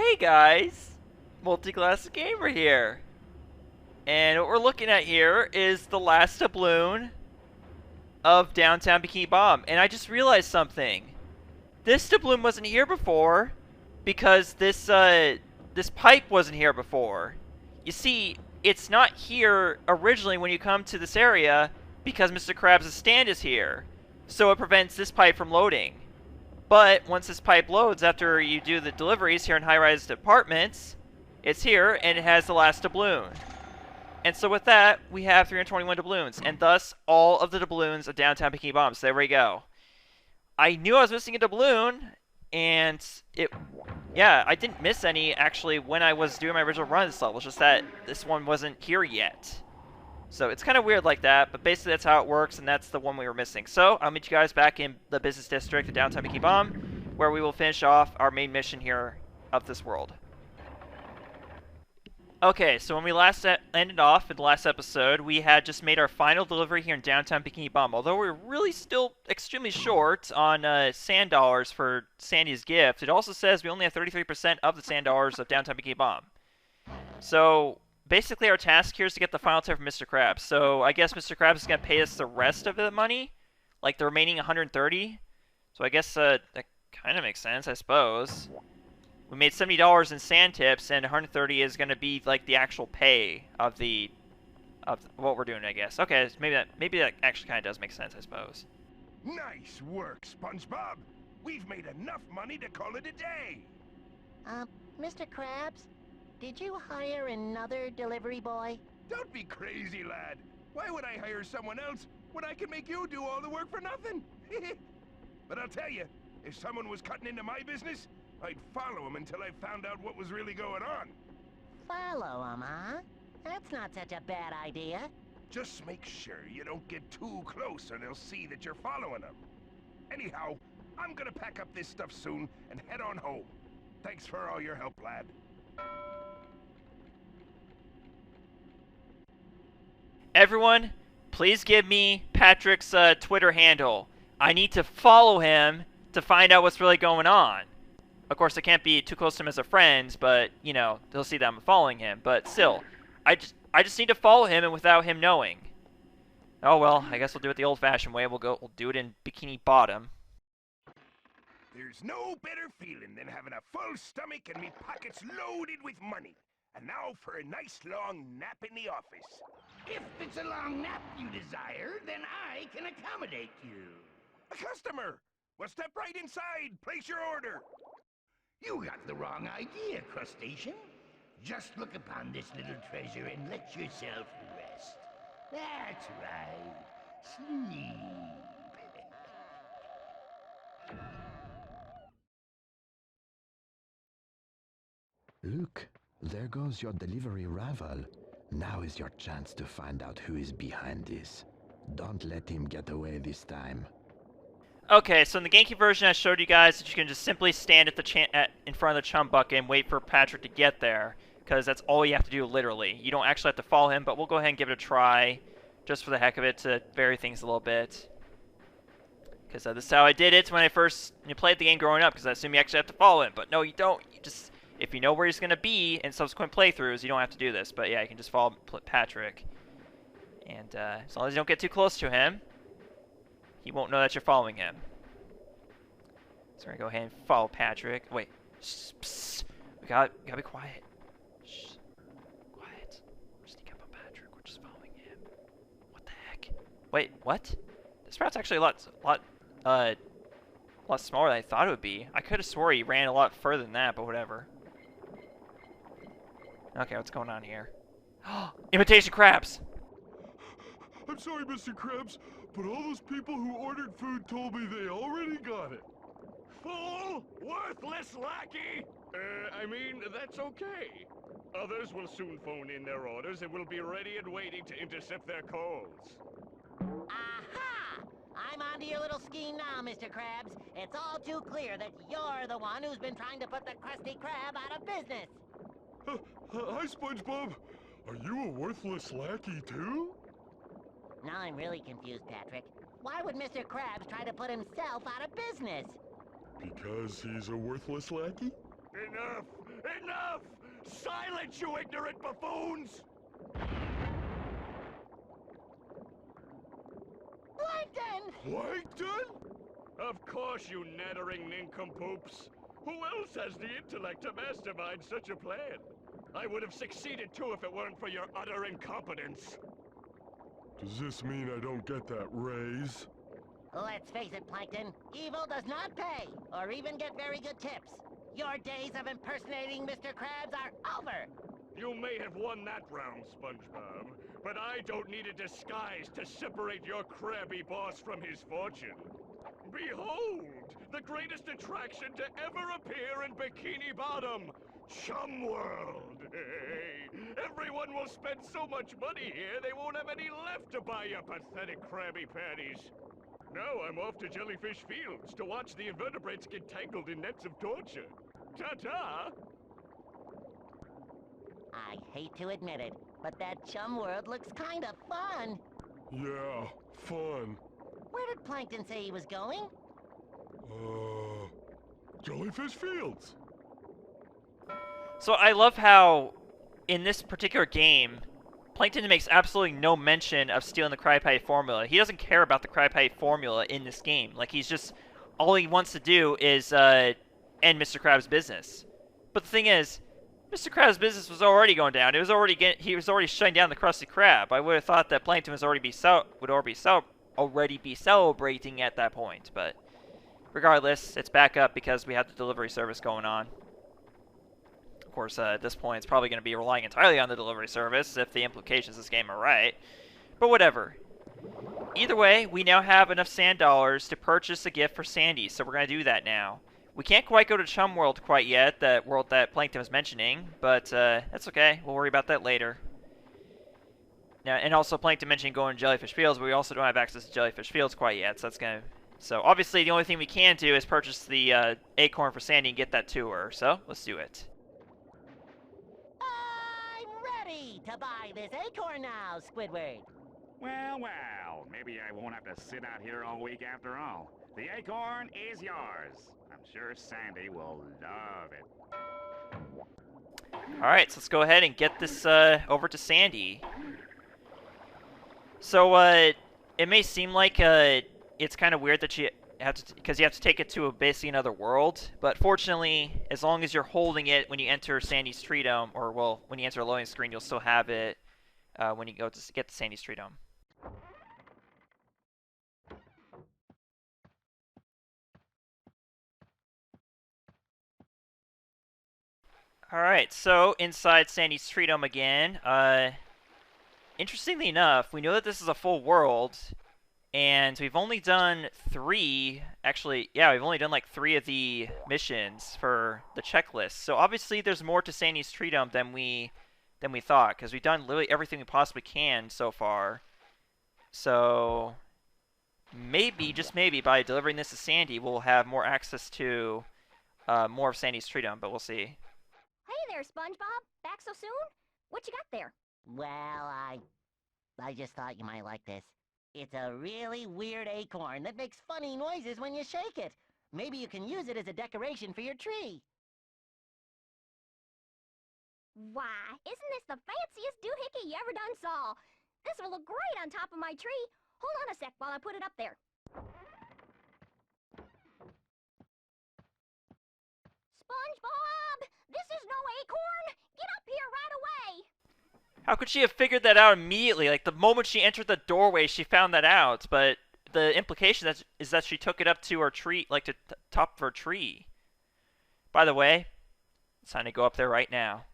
Hey guys, MultiClassicGamer here. And what we're looking at here is the last doubloon of downtown Bikini Bottom. And I just realized something. This doubloon wasn't here before because this pipe wasn't here before. You see, it's not here originally when you come to this area because Mr. Krabs' stand is here. So it prevents this pipe from loading. But once this pipe loads after you do the deliveries here in high-rise apartments, it's here and it has the last doubloon. And so with that, we have 321 doubloons, and thus all of the doubloons of downtown Bikini Bottom. So there we go. I knew I was missing a doubloon, and yeah, I didn't miss any actually when I was doing my original run of this level. It's just that this one wasn't here yet. So it's kind of weird like that, but basically that's how it works, and that's the one we were missing. So I'll meet you guys back in the business district of downtown Bikini Bottom, where we will finish off our main mission here of this world. Okay, so when we last ended off in the last episode, we had just made our final delivery here in downtown Bikini Bottom. Although we're really still extremely short on sand dollars for Sandy's gift, it also says we only have 33% of the sand dollars of downtown Bikini Bottom. So basically, our task here is to get the final tip from Mr. Krabs. So I guess Mr. Krabs is going to pay us the rest of the money, like the remaining 130. So I guess that kind of makes sense, I suppose. We made $70 in sand tips, and 130 is going to be like the actual pay of what we're doing, I guess. Okay, maybe that actually kind of does make sense, I suppose. Nice work, SpongeBob. We've made enough money to call it a day. Mr. Krabs? Did you hire another delivery boy? Don't be crazy, lad. Why would I hire someone else when I can make you do all the work for nothing? But I'll tell you, if someone was cutting into my business, I'd follow him until I found out what was really going on. Follow him, huh? That's not such a bad idea. Just make sure you don't get too close or they'll see that you're following them. Anyhow, I'm gonna pack up this stuff soon and head on home. Thanks for all your help, lad. Everyone, please give me Patrick's Twitter handle. I need to follow him to find out what's really going on. Of course, I can't be too close to him as a friend, but, you know, they'll see that I'm following him. But still, I just need to follow him and without him knowing. Oh, well, I guess we'll do it the old-fashioned way. We'll do it in Bikini Bottom. There's no better feeling than having a full stomach and me pockets loaded with money. And now for a nice long nap in the office. If it's a long nap you desire, then I can accommodate you. A customer! Well, step right inside. Place your order. You got the wrong idea, crustacean. Just look upon this little treasure and let yourself rest. That's right. Sleep. Look, there goes your delivery rival. Now is your chance to find out who is behind this. Don't let him get away this time. Okay, so in the GameCube version, I showed you guys that you can just simply stand in front of the chum bucket and wait for Patrick to get there, because that's all you have to do, literally. You don't actually have to follow him, but we'll go ahead and give it a try, just for the heck of it, to vary things a little bit. Because this is how I did it when I first played the game growing up, because I assume you actually have to follow him, but no, you don't. You just, if you know where he's going to be in subsequent playthroughs, you don't have to do this. But yeah, you can just follow Patrick. And as long as you don't get too close to him, he won't know that you're following him. So we're gonna go ahead and follow Patrick. Wait, psst. We gotta be quiet. Shh. Quiet. We're sneaking up on Patrick. We're just following him. What the heck? Wait, what? This route's actually a lot smaller than I thought it would be. I could have swore he ran a lot further than that, but whatever. Okay, what's going on here? Imitation Krabs! I'm sorry, Mr. Krabs, but all those people who ordered food told me they already got it. Fool! Worthless lackey! I mean, that's okay. Others will soon phone in their orders and will be ready and waiting to intercept their calls. Aha! I'm onto your little scheme now, Mr. Krabs. It's all too clear that you're the one who's been trying to put the Krusty Krab out of business. Hi, SpongeBob. Are you a worthless lackey, too? Now I'm really confused, Patrick. Why would Mr. Krabs try to put himself out of business? Because he's a worthless lackey? Enough! Enough! Silence, you ignorant buffoons! Plankton! Plankton? Of course, you nattering nincompoops. Who else has the intellect to mastermind such a plan? I would have succeeded too if it weren't for your utter incompetence. Does this mean I don't get that raise? Let's face it, Plankton. Evil does not pay, or even get very good tips. Your days of impersonating Mr. Krabs are over. You may have won that round, SpongeBob, but I don't need a disguise to separate your crabby boss from his fortune. Behold, the greatest attraction to ever appear in Bikini Bottom, Chum World. Everyone will spend so much money here, they won't have any left to buy your pathetic Krabby Patties. Now I'm off to Jellyfish Fields to watch the invertebrates get tangled in nets of torture. Ta-ta! I hate to admit it, but that Chum World looks kind of fun. Yeah, fun. Where did Plankton say he was going? Jellyfish Fields. So I love how, in this particular game, Plankton makes absolutely no mention of stealing the Krabby Patty formula. He doesn't care about the Krabby Patty formula in this game. Like, he's just, all he wants to do is end Mr. Krabs' business. But the thing is, Mr. Krabs' business was already going down. It was he was already shutting down the Krusty Krab. I would have thought that Plankton was already be celebrating at that point. But regardless, it's back up because we have the delivery service going on. Of course, at this point, it's probably going to be relying entirely on the delivery service if the implications of this game are right. But whatever. Either way, we now have enough sand dollars to purchase a gift for Sandy, so we're going to do that now. We can't quite go to Chum World quite yet, that world that Plankton was mentioning, but that's okay. We'll worry about that later. Now, and also Plankton mentioned going to Jellyfish Fields, but we also don't have access to Jellyfish Fields quite yet, so that's going to... So obviously, the only thing we can do is purchase the acorn for Sandy and get that to her, so let's do it. I'm ready to buy this acorn now, Squidward. Well, well, maybe I won't have to sit out here all week after all. The acorn is yours. I'm sure Sandy will love it. Alright, so let's go ahead and get this over to Sandy. So, it may seem like it's kind of weird that you have to, because you have to take it to basically another world, but fortunately, as long as you're holding it when you enter Sandy's Treedome, or, well, when you enter a loading screen, you'll still have it when you go to get to Sandy's Treedome. Alright, so inside Sandy's Treedome again, interestingly enough, we know that this is a full world, and we've only done 3, actually, yeah, we've only done like 3 of the missions for the checklist, so obviously there's more to Sandy's Treedome than we thought, because we've done literally everything we possibly can so far. So, maybe, just maybe, by delivering this to Sandy, we'll have more access to more of Sandy's Treedome, but we'll see. Hey there, SpongeBob. Back so soon? What you got there? Well, I just thought you might like this. It's a really weird acorn that makes funny noises when you shake it. Maybe you can use it as a decoration for your tree. Why, isn't this the fanciest doohickey you ever done saw? This will look great on top of my tree. Hold on a sec while I put it up there. SpongeBob! This is no acorn! Get up here right away! How could she have figured that out immediately? Like, the moment she entered the doorway, she found that out, but the implication is that she took it up to her tree, like to top of her tree. By the way, it's time to go up there right now.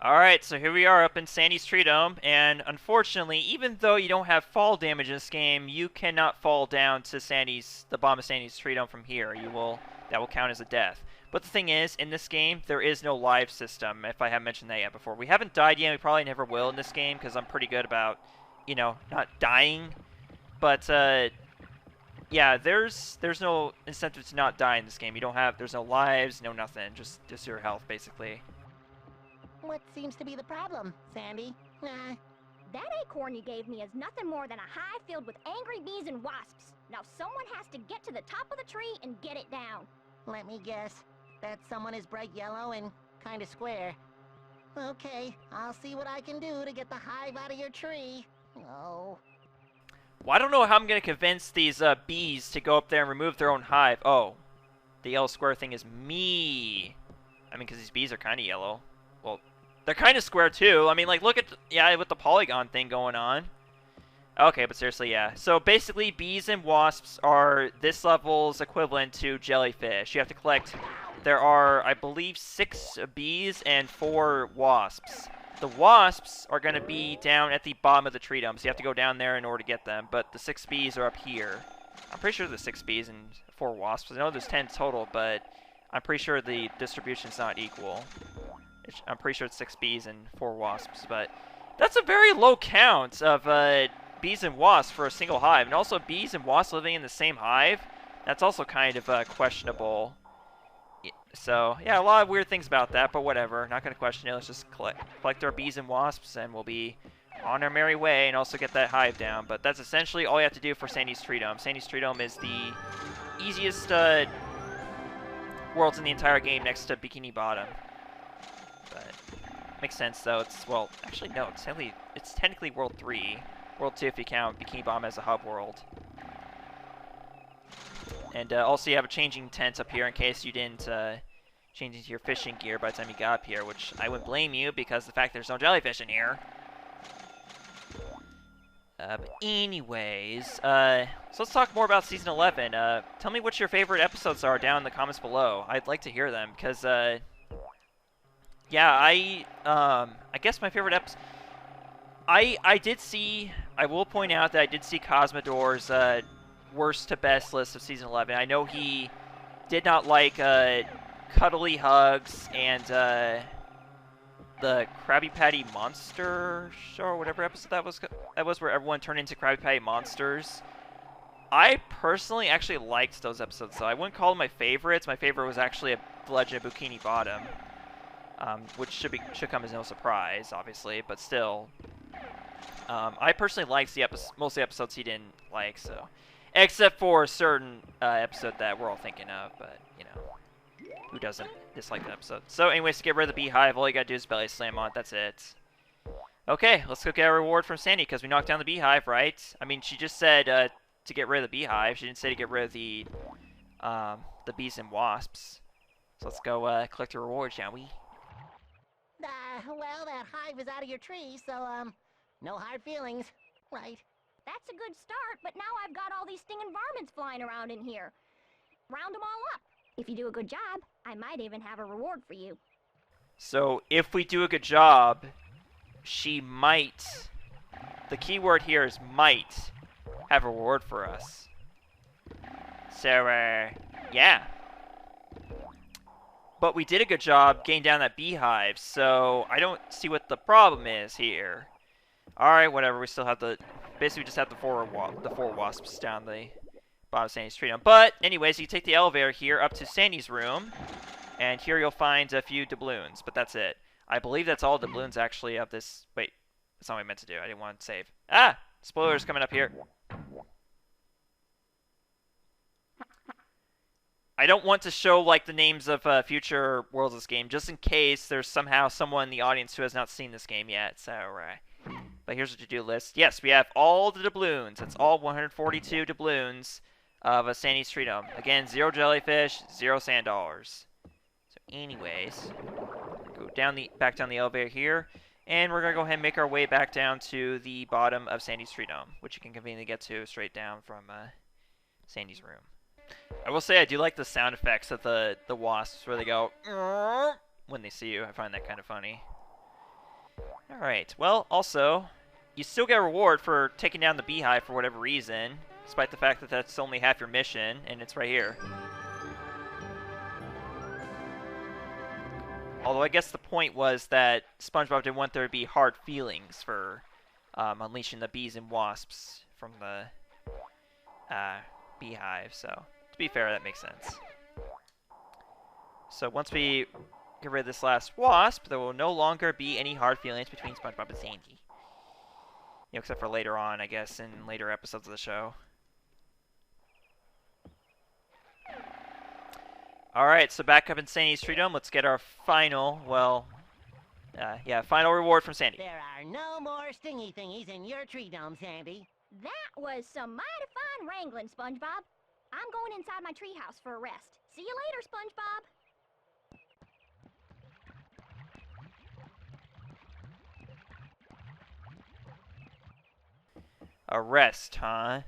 Alright, so here we are up in Sandy's Treedome, and unfortunately, even though you don't have fall damage in this game, you cannot fall down to the bottom of Sandy's Treedome from here. That will count as a death. But the thing is, in this game, there is no live system, if I haven't mentioned that yet before. We haven't died yet, we probably never will in this game, because I'm pretty good about, you know, not dying. But, yeah, there's no incentive to not die in this game. There's no lives, no nothing, just your health, basically. What seems to be the problem, Sandy? That acorn you gave me is nothing more than a hive filled with angry bees and wasps. Now someone has to get to the top of the tree and get it down. Let me guess. That someone is bright yellow and kind of square. Okay, I'll see what I can do to get the hive out of your tree. Oh. Well, I don't know how I'm going to convince these bees to go up there and remove their own hive. Oh, the yellow square thing is me. I mean, because these bees are kind of yellow. Well, they're kind of square, too. I mean, like, look at, yeah, with the polygon thing going on. Okay, but seriously, yeah. So, basically, bees and wasps are this level's equivalent to jellyfish. You have to collect, there are, I believe, 6 bees and 4 wasps. The wasps are going to be down at the bottom of the Treedome, so you have to go down there in order to get them. But the 6 bees are up here. I'm pretty sure there's 6 bees and 4 wasps. I know there's 10 total, but I'm pretty sure the distribution's not equal. I'm pretty sure it's 6 bees and 4 wasps, but that's a very low count of bees and wasps for a single hive. And also bees and wasps living in the same hive, that's also kind of questionable. So, yeah, a lot of weird things about that, but whatever. Not going to question it. Let's just collect our bees and wasps, and we'll be on our merry way and also get that hive down. But that's essentially all you have to do for Sandy's Treedome. Sandy's Treedome is the easiest worlds in the entire game next to Bikini Bottom. But makes sense, though. It's, well, actually, no. It's technically World 3. World 2 if you count Bikini Bottom as a hub world. And also you have a changing tent up here in case you didn't change into your fishing gear by the time you got up here, which I wouldn't blame you because the fact there's no jellyfish in here. But anyways, so let's talk more about Season 11. Tell me what your favorite episodes are down in the comments below. I'd like to hear them because, yeah, I guess my favorite episode... I will point out that I did see Cosmodor's worst to best list of Season 11. I know he did not like Cuddly Hugs and the Krabby Patty Monster Show, or whatever episode that was where everyone turned into Krabby Patty monsters. I personally actually liked those episodes, so I wouldn't call them my favorites. My favorite was actually The Legend of Bikini Bottom, which should come as no surprise, obviously, but still. I personally liked most of the episodes he didn't like, so. Except for a certain episode that we're all thinking of, but, you know, who doesn't dislike that episode? So, anyways, to get rid of the beehive, all you gotta do is belly slam on it, that's it. Okay, let's go get a reward from Sandy, because we knocked down the beehive, right? I mean, she just said to get rid of the beehive. She didn't say to get rid of the bees and wasps. So let's go collect a reward, shall we? Well, that hive is out of your tree, so, no hard feelings, right? That's a good start, but now I've got all these stinging varmints flying around in here. Round them all up. If you do a good job, I might even have a reward for you. So, if we do a good job, she might... The key word here is might have a reward for us. So, yeah. But we did a good job getting down that beehive, so I don't see what the problem is here. Alright, whatever, we still have the... Basically, we just have the four wasps down the bottom of Sandy's Treedome. But, anyways, you take the elevator here up to Sandy's room, and here you'll find a few doubloons, but that's it. I believe that's all doubloons, actually, of this... Wait, that's not what I meant to do. I didn't want to save. Ah! Spoilers coming up here. I don't want to show, like, the names of future worlds of this game, just in case there's somehow someone in the audience who has not seen this game yet, so, But here's the to-do list. Yes, we have all the doubloons. That's all 142 doubloons of a Sandy's Treedome. Again, 0 jellyfish, 0 sand dollars. So anyways, go down back down the elevator here, and we're going to go ahead and make our way back down to the bottom of Sandy's Treedome, which you can conveniently get to straight down from Sandy's room. I will say I do like the sound effects of the wasps where they go when they see you. I find that kind of funny. Alright, well, also, you still get a reward for taking down the beehive for whatever reason, despite the fact that that's only half your mission, and it's right here. Although I guess the point was that SpongeBob didn't want there to be hard feelings for unleashing the bees and wasps from the beehive, so to be fair, that makes sense. So once we get rid of this last wasp, there will no longer be any hard feelings between SpongeBob and Sandy. You know, except for later on, I guess, in later episodes of the show. Alright, so back up in Sandy's Treedome, let's get our final, well, final reward from Sandy. There are no more stingy thingies in your Treedome, Sandy. That was some mighty fine wrangling, SpongeBob. I'm going inside my treehouse for a rest. See you later, SpongeBob. A rest, huh?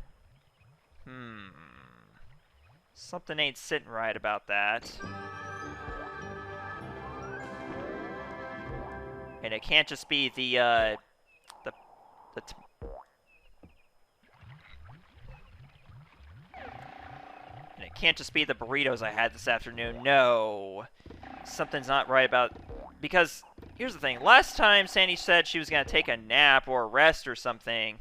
Something ain't sitting right about that. And it can't just be the and it can't just be the burritos I had this afternoon. No. Something's not right about... Because, here's the thing. Last time Sandy said she was going to take a nap or a rest or something,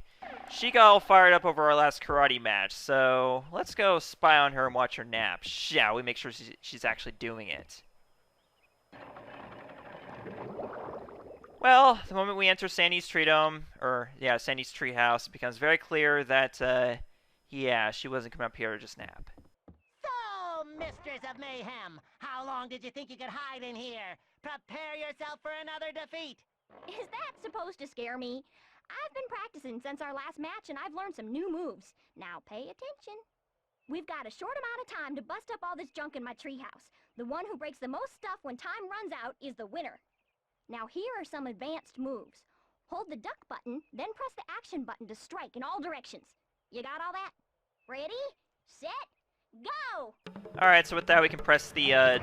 she got all fired up over our last karate match. So, let's go spy on her and watch her nap. Shall we make sure she's actually doing it? Well, the moment we enter Sandy's Treedome, or, yeah, Sandy's treehouse, it becomes very clear that, yeah, she wasn't coming up here to just nap. So, Mistress of Mayhem, how long did you think you could hide in here? Prepare yourself for another defeat. Is that supposed to scare me? I've been practicing since our last match, and I've learned some new moves. Now pay attention. We've got a short amount of time to bust up all this junk in my treehouse. The one who breaks the most stuff when time runs out is the winner. Now here are some advanced moves. Hold the duck button, then press the action button to strike in all directions. You got all that? Ready, set, go! Alright, so with that we can press the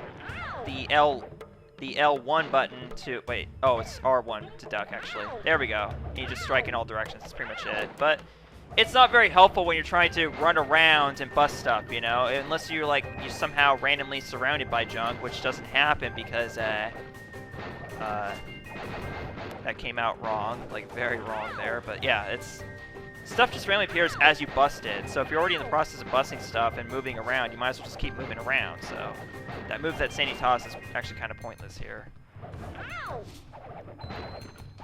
L1 button to... Wait, oh, it's R1 to duck, actually. There we go. And you just strike in all directions. That's pretty much it. But it's not very helpful when you're trying to run around and bust stuff, you know? Unless you're, like, you're somehow randomly surrounded by junk, which doesn't happen because, that came out wrong. Like, very wrong there. But, yeah, it's... Stuff just randomly appears as you bust it. So if you're already in the process of busting stuff and moving around, you might as well just keep moving around. So that move that Sandy tossed is actually kind of pointless here. Ow!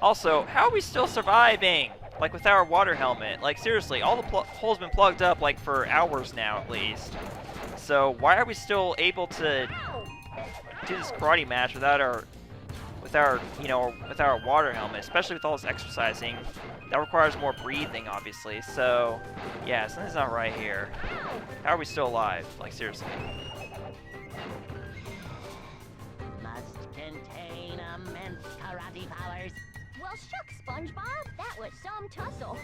Also, how are we still surviving? Like, without our water helmet? Like, seriously, all the holes been plugged up, like, for hours now, at least. So why are we still able to do this karate match without our water helmet, especially with all this exercising? That requires more breathing, obviously, so, yeah, something's not right here. How are we still alive? Like, seriously. Must contain immense karate powers. Well, shucks, SpongeBob. That was some tussle.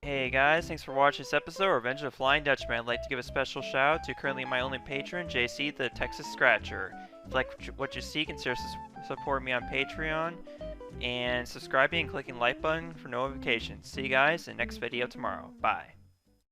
Hey guys, thanks for watching this episode of Revenge of the Flying Dutchman. I'd like to give a special shout out to currently my only patron, JC the Texas Scratcher. If you like what you see, consider supporting me on Patreon and subscribing and clicking the like button for notifications. See you guys in the next video tomorrow. Bye.